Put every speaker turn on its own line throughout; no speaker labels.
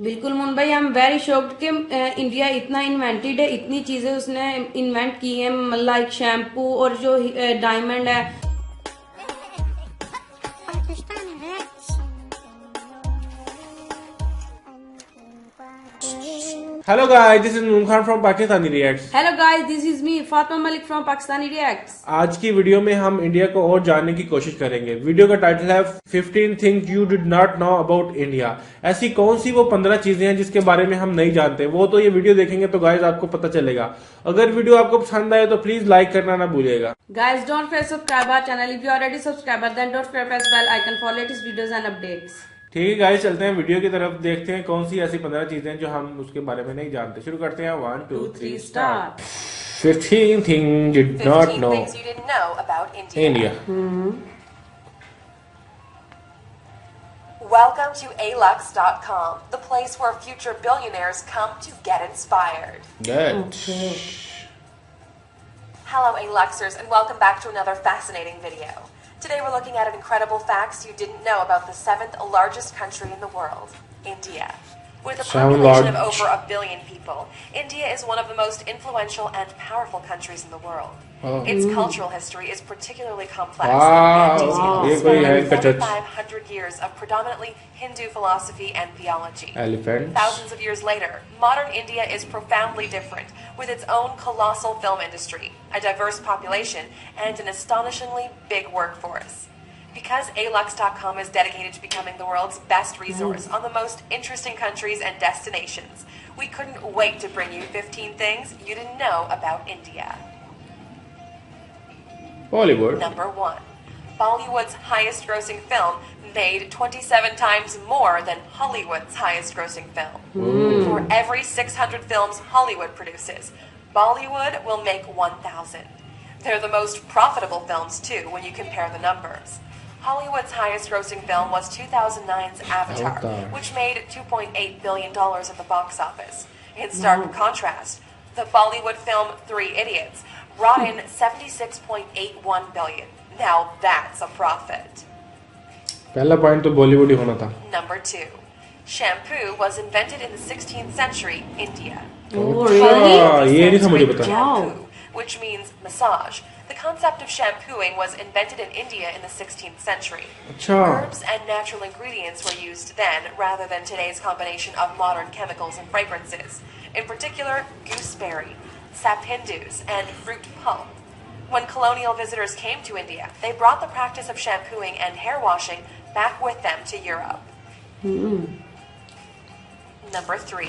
बिल्कुल Mumbai I am very shocked कि India इतना इन्वेंटेड है, इतनी चीजें उसने इन्वेंट की हैं, लाइक शैम्पू और जो डायमंड है।
Pakistani Reacts.
Hello guys, this is Moon Khan from Pakistani Reacts.
Hello guys, this is me Fatima Malik from Pakistani reacts.
आज की वीडियो में हम इंडिया को और जानने की कोशिश करेंगे। वीडियो का टाइटल है 15 things you did not know about India. ऐसी कौन सी वो 15 चीजें हैं जिसके बारे में हम नहीं जानते, वो तो ये वीडियो देखेंगे तो गाइस आपको पता चलेगा। अगर वीडियो आपको पसंद आए तो प्लीज लाइक करना ना भूलिएगा।
Guys don't forget subscribe our channel if you already subscriber then don't forget press bell icon for latest videos and updates.
ठीक है गाइस, चलते हैं वीडियो की तरफ, देखते हैं कौन सी ऐसी 15 चीजें जो हम उसके बारे में नहीं जानते। शुरू करते हैं 1 2 3 start. 15 things you did not
15
know
things you didn't know about India.
India.
Welcome to alux.com, the place where future billionaires come to get inspired.
That.
Hello Aluxers and welcome back to another fascinating video. Today we're looking at incredible facts you didn't know about the 7th largest country in the world, India. With a population of over 1 billion people, India is one of the most influential and powerful countries in the world. Its cultural history is particularly complex and detailed, spanning 4,500 years of predominantly Hindu philosophy and theology.
Elephants.
Thousands of years later, modern India is profoundly different, with its own colossal film industry, a diverse population, and an astonishingly big workforce. Because alux.com is dedicated to becoming the world's best resource on the most interesting countries and destinations, we couldn't wait to bring you 15 things you didn't know about India.
Bollywood.
Number 1. Bollywood's highest grossing film made 27 times more than Hollywood's highest grossing film. For every 600 films Hollywood produces, Bollywood will make 1,000. They're the most profitable films too when you compare the numbers. Hollywood's highest grossing film was 2009's Avatar, which made $2.8 billion at the box office. In stark contrast, the Bollywood film 3 Idiots brought in $76.81 billion. Now that's a profit.
पहला point तो बॉलीवुड ही होना था।
Number 2. Shampoo was invented in the 16th century, India.
ये नहीं था मुझे पता।
Shampoo, which means massage. The concept of shampooing was invented in India in the 16th century. Herbs and natural ingredients were used then, rather than today's combination of modern chemicals and fragrances. In particular, gooseberry, sapindus, and fruit pulp. When colonial visitors came to India, they brought the practice of shampooing and hair washing back with them to Europe. Number 3.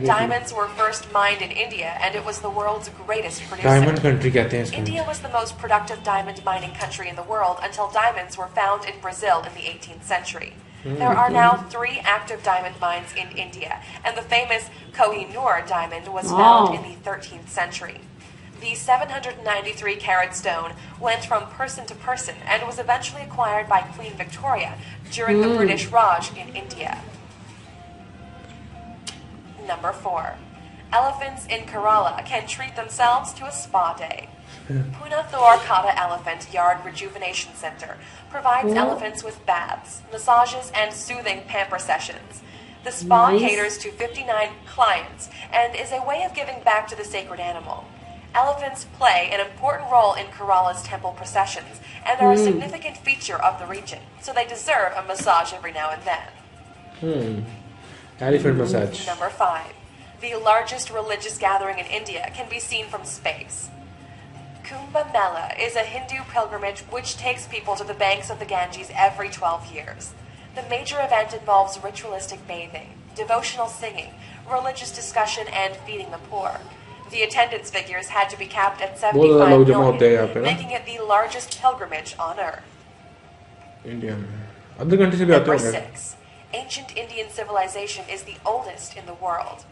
Diamonds were first mined in India, and it was the world's greatest producer.
Diamond country कहते हैं इसको।
India was the most productive diamond mining country in the world until diamonds were found in Brazil in the 18th century. There are now 3 active diamond mines in India, and the famous Koh-i-Noor diamond was found in the 13th century. The 793-carat stone went from person to person and was eventually acquired by Queen Victoria during the British Raj in India. Number 4. Elephants in Kerala can treat themselves to a spa day. Punathur Kata Elephant Yard Rejuvenation Center provides elephants with baths, massages, and soothing pamper sessions. The spa caters to 59 clients and is a way of giving back to the sacred animal. Elephants play an important role in Kerala's temple processions and are a significant feature of the region, so they deserve a massage every now and then.
Elephant massage.
Number 5. The largest religious gathering in India can be seen from space. Kumbh Mela is a Hindu pilgrimage which takes people to the banks of the Ganges every 12 years. The major event involves ritualistic bathing, devotional singing, religious discussion, and feeding the poor. The attendance figures had to be capped at 75 million, making it the largest pilgrimage on earth.
India में other country से भी आते
Number
होंगे।
6. Ancient Indian civilization is the oldest in the world.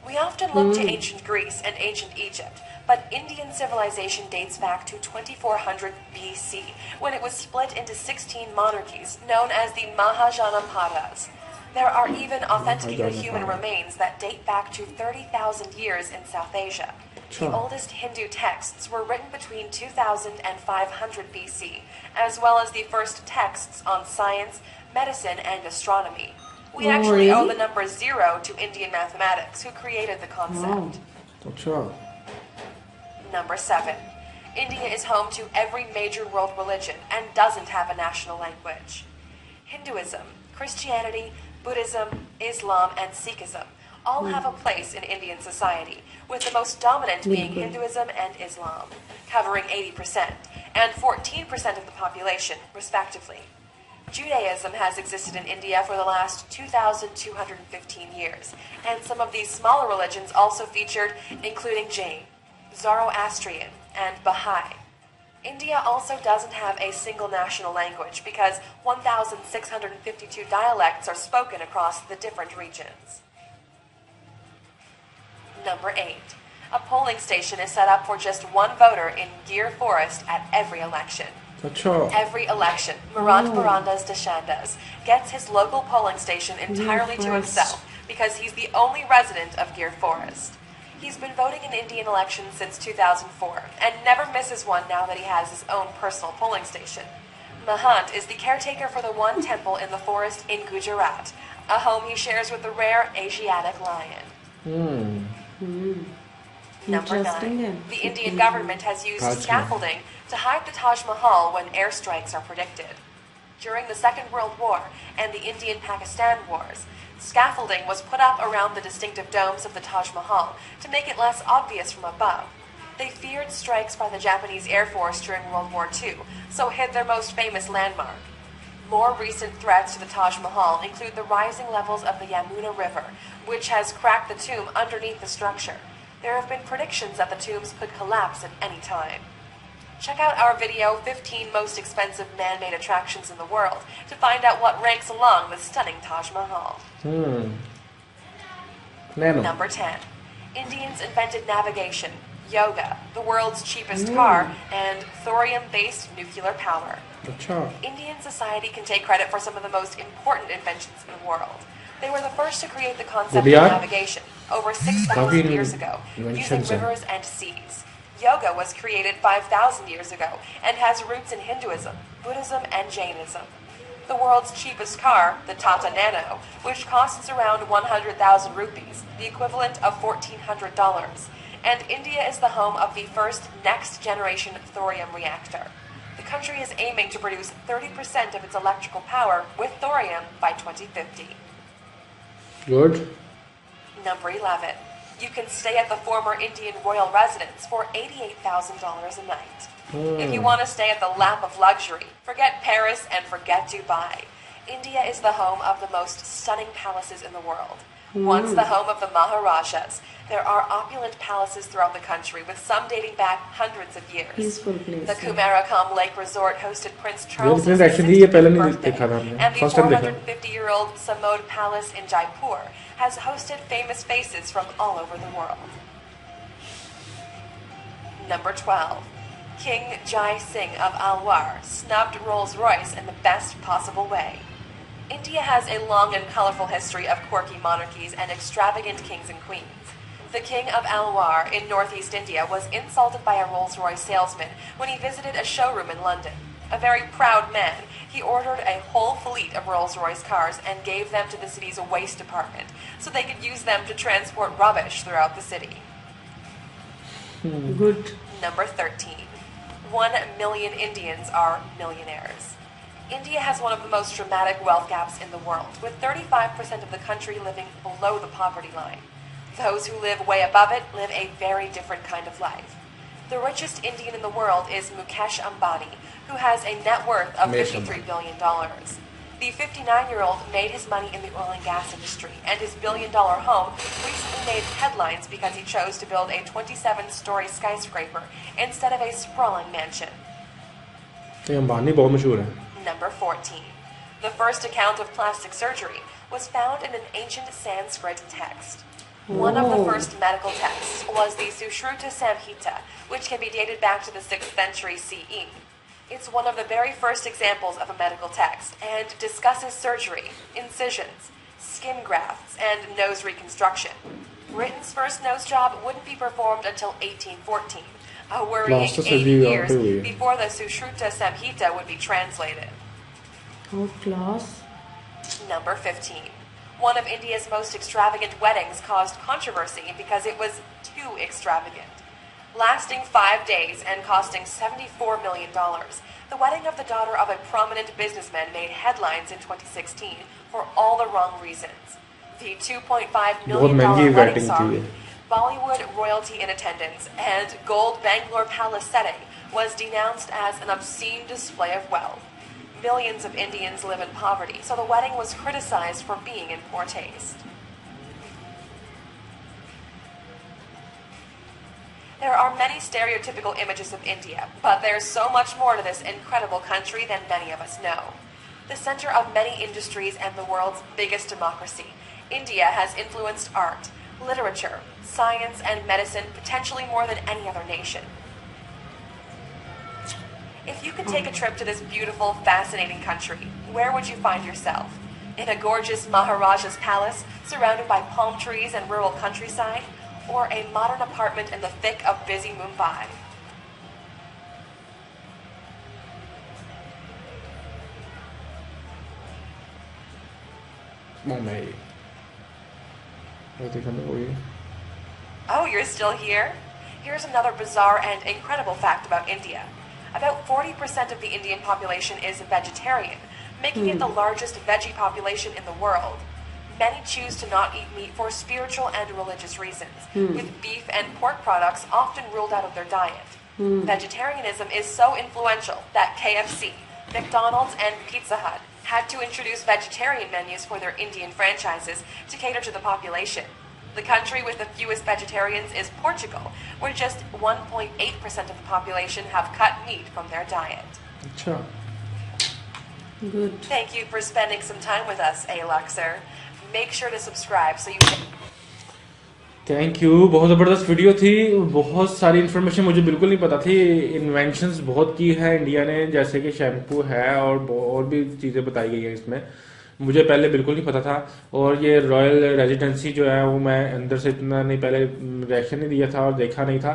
We often look to ancient Greece and ancient Egypt, but Indian civilization dates back to 2400 BC, when it was split into 16 monarchies known as the Maharajas. There are even authenticated human remains that date back to 30,000 years in South Asia. The oldest Hindu texts were written between 2000 and 500 BC, as well as the first texts on science, medicine, and astronomy. We
Oh,
actually owe
really?
the number 0 to Indian mathematics, who created the concept.
अच्छा
Number 7. India is home to every major world religion and doesn't have a national language. Hinduism, Christianity, Buddhism, Islam, and Sikhism all have a place in Indian society, with the most dominant being Hinduism and Islam, covering 80% and 14% of the population, respectively. Judaism has existed in India for the last 2,215 years, and some of these smaller religions also featured, including Jain, Zoroastrian, and Baha'i. India also doesn't have a single national language because 1,652 dialects are spoken across the different regions. Number 8. A polling station is set up for just one voter in Gir Forest at every election.
अच्छा
Every election, Marand Barandas Deshandas gets his local polling station entirely to himself because he's the only resident of Gir Forest. He's been voting in Indian elections since 2004 and never misses one now that he has his own personal polling station. Mahant is the caretaker for the one temple in the forest in Gujarat, a home he shares with the rare Asiatic lion. Number
Interesting,
9. The Indian government has used
Taj Mahal.
scaffolding to hide the Taj Mahal when airstrikes are predicted. During the Second World War and the Indian-Pakistan Wars, scaffolding was put up around the distinctive domes of the Taj Mahal to make it less obvious from above. They feared strikes by the Japanese Air Force during World War II, so hid their most famous landmark. More recent threats to the Taj Mahal include the rising levels of the Yamuna River, which has cracked the tomb underneath the structure. There have been predictions that the tombs could collapse at any time. Check out our video, 15 Most Expensive Man-Made Attractions in the World, to find out what ranks along the stunning Taj Mahal. Number 10. Indians invented navigation, yoga, the world's cheapest car, and thorium-based nuclear power.
अच्छा
Indian society can take credit for some of the most important inventions in the world. They were the first to create the concept of
Yaar,
navigation over 6,000
काफी
years ago, using
inventions हैं.
rivers and seas. Yoga was created 5,000 years ago and has roots in Hinduism, Buddhism, and Jainism. The world's cheapest car, the Tata Nano, which costs around 100,000 rupees, the equivalent of $1,400, and India is the home of the first next-generation thorium reactor. The country is aiming to produce 30% of its electrical power with thorium by 2050.
Good
Number 11. You can stay at the former Indian royal residence for $88,000 a night. If you want to stay at the lap of luxury, forget Paris and forget Dubai. India is the home of the most stunning palaces in the world. Once the home of the maharajas, there are opulent palaces throughout the country, with some dating back hundreds of years.
Peaceful place,
The
yeah.
Humary Page Lake Resort hosted Prince Charles'
Prince actually ये
60th
पहले नहीं
birthday,
देखा था हमने.
and the
First time देखा.
450-year-old Samod Palace in Jaipur has hosted famous faces from all over the world. Number 12. King Jai Singh of Alwar snubbed Rolls-Royce in the best possible way. India has a long and colorful history of quirky monarchies and extravagant kings and queens. The King of Alwar in northeast India was insulted by a Rolls-Royce salesman when he visited a showroom in London. A very proud man, he ordered a whole fleet of Rolls-Royce cars and gave them to the city's waste department so they could use them to transport rubbish throughout the city.
Good.
Number 13. 1 million Indians are millionaires. India has one of the most dramatic wealth gaps in the world, with 35% of the country living below the poverty line. Those who live way above it live a very different kind of life. The richest Indian in the world is Mukesh Ambani, who has a net worth of $53 billion. The 59-year-old made his money in the oil and gas industry, and his billion-dollar home recently made headlines because he chose to build a 27-story skyscraper instead of a sprawling mansion.
ये अंबानी बहुत मशहूर है.
Number 14. The first account of plastic surgery was found in an ancient Sanskrit text. One of the first medical texts was the Sushruta Samhita, which can be dated back to the 6th century CE. It's one of the very first examples of a medical text and discusses surgery, incisions, skin grafts, and nose reconstruction. Britain's first nose job wouldn't be performed until 1814, a worrying 80 years before the Sushruta Samhita would be translated.
Oh, class.
Number 15. One of India's most extravagant weddings caused controversy because it was too extravagant. Lasting 5 days and costing $74 million, the wedding of the daughter of a prominent businessman made headlines in 2016 for all the wrong reasons. The $2.5 million wedding song, Bollywood royalty in attendance, and gold Bangalore palace setting was denounced as an obscene display of wealth. Millions of Indians live in poverty, so the wedding was criticized for being in poor taste. There are many stereotypical images of India, but there's so much more to this incredible country than many of us know. The center of many industries and the world's biggest democracy, India has influenced art, literature, science, and medicine potentially more than any other nation. If you could take a trip to this beautiful, fascinating country, where would you find yourself? In a gorgeous maharaja's palace, surrounded by palm trees and rural countryside, or a modern apartment in the thick of busy Mumbai? Oh, you're still here? Here's another bizarre and incredible fact about India. About 40% of the Indian population is vegetarian, making it the largest veggie population in the world. Many choose to not eat meat for spiritual and religious reasons, with beef and pork products often ruled out of their diet. Vegetarianism is so influential that KFC, McDonald's, and Pizza Hut had to introduce vegetarian menus for their Indian franchises to cater to the population. The country with the fewest vegetarians is Portugal, where just 1.8% of the population have cut meat from their diet.
अच्छा,
Good.
Thank you for spending some time with us, Aluxer. Make sure to subscribe so you can...
thank you. बहुत ज़बरदस्त video थी, बहुत सारी information मुझे बिल्कुल नहीं पता थी। इन्वेंशंस बहुत की है इंडिया ने, जैसे कि शैम्पू है और भी चीज़ें बताई गई हैं इसमें, मुझे पहले बिल्कुल नहीं पता था। और ये रॉयल रेजिडेंसी जो है वो मैं अंदर से इतना नहीं, पहले रिएक्शन नहीं दिया था और देखा नहीं था,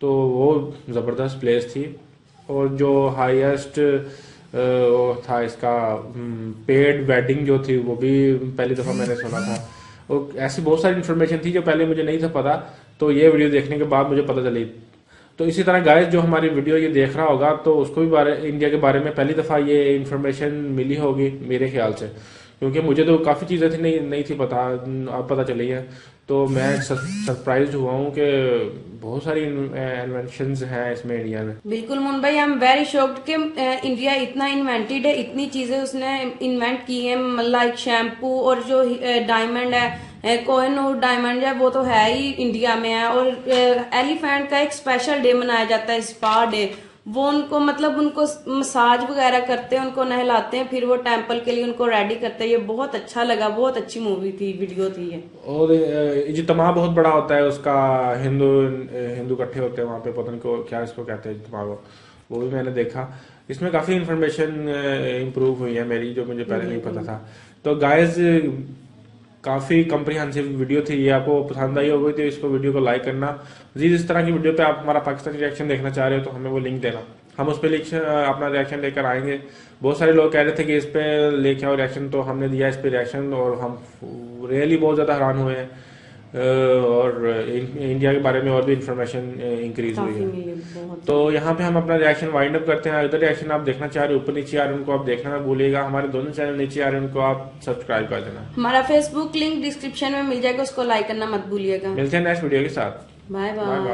तो वो ज़बरदस्त प्लेस थी। और जो हाईएस्ट था इसका पेड वेडिंग जो थी वो भी पहली दफ़ा मैंने सुना था। और ऐसी बहुत सारी इन्फॉर्मेशन थी जो पहले मुझे नहीं था पता, तो ये वीडियो देखने के बाद मुझे पता चली। तो इसी तरह गाइस जो हमारी वीडियो ये देख रहा होगा तो उसको भी इंडिया के बारे में पहली दफ़ा ये इन्फॉर्मेशन मिली होगी मेरे ख्याल से, क्योंकि मुझे तो काफ़ी चीज़ें थी नहीं थी पता, अब पता चली है। तो मैं सरप्राइज हुआ हूँ कि बहुत सारी इन्वेंशंस हैं इसमें इंडिया में।
बिल्कुल Mumbai, I am very shocked कि इंडिया इतना इन्वेंटेड है, इतनी चीजें उसने इन्वेंट की हैं, लाइक शैम्पू और जो डायमंड है, कोह-ई-नूर डायमंड है, वो तो है ही इंडिया में है। और एलिफेंट का एक स्पेशल डे मनाया जाता है, स्पा डे। वो उनको मतलब उनको मसाज वगैरह करते हैं, उनको नहलाते हैं, फिर वो टेंपल के लिए उनको रेडी करते हैं। ये बहुत अच्छा लगा, बहुत अच्छी मूवी थी, वीडियो थी ये।
और इज्तिमा बहुत बड़ा होता है उसका, हिंदू इकट्ठे होते हैं वहाँ पे, पता नहीं क्या इसको कहते हैं इज्तिमा को, वो भी मैंने देखा। इसमें काफ़ी इन्फॉर्मेशन इम्प्रूव हुई है मेरी, जो मुझे पहले नहीं पता था। तो गाइज काफ़ी कम्प्रिहेंसिव वीडियो थी, ये आपको पसंद आई होगी तो इसको वीडियो को लाइक करना। मजीद इस तरह की वीडियो पे आप हमारा पाकिस्तानी रिएक्शन देखना चाह रहे हो तो हमें वो लिंक देना, हम उस पर अपना रिएक्शन लेकर आएंगे। बहुत सारे लोग कह रहे थे कि इस पे लेके आओ रिएक्शन, तो हमने दिया इस पे रिएक्शन और हम रियली बहुत ज़्यादा हैरान हुए हैं। और इंडिया के बारे में और भी इंफॉर्मेशन इंक्रीज हुई है। तो यहाँ पे हम अपना रिएक्शन वाइंड अप करते हैं। अगर रिएक्शन आप देखना चाह रहे हो ऊपर नीचे आ रहे हैं उनको आप देखना ना भूलिएगा। हमारे दोनों चैनल नीचे आ रहे हैं उनको आप सब्सक्राइब कर देना।
हमारा फेसबुक लिंक डिस्क्रिप्शन में मिल जाएगा, उसको लाइक करना मत भूलिएगा।
मिलते हैं नेक्स्ट वीडियो के साथ।
Bye bye.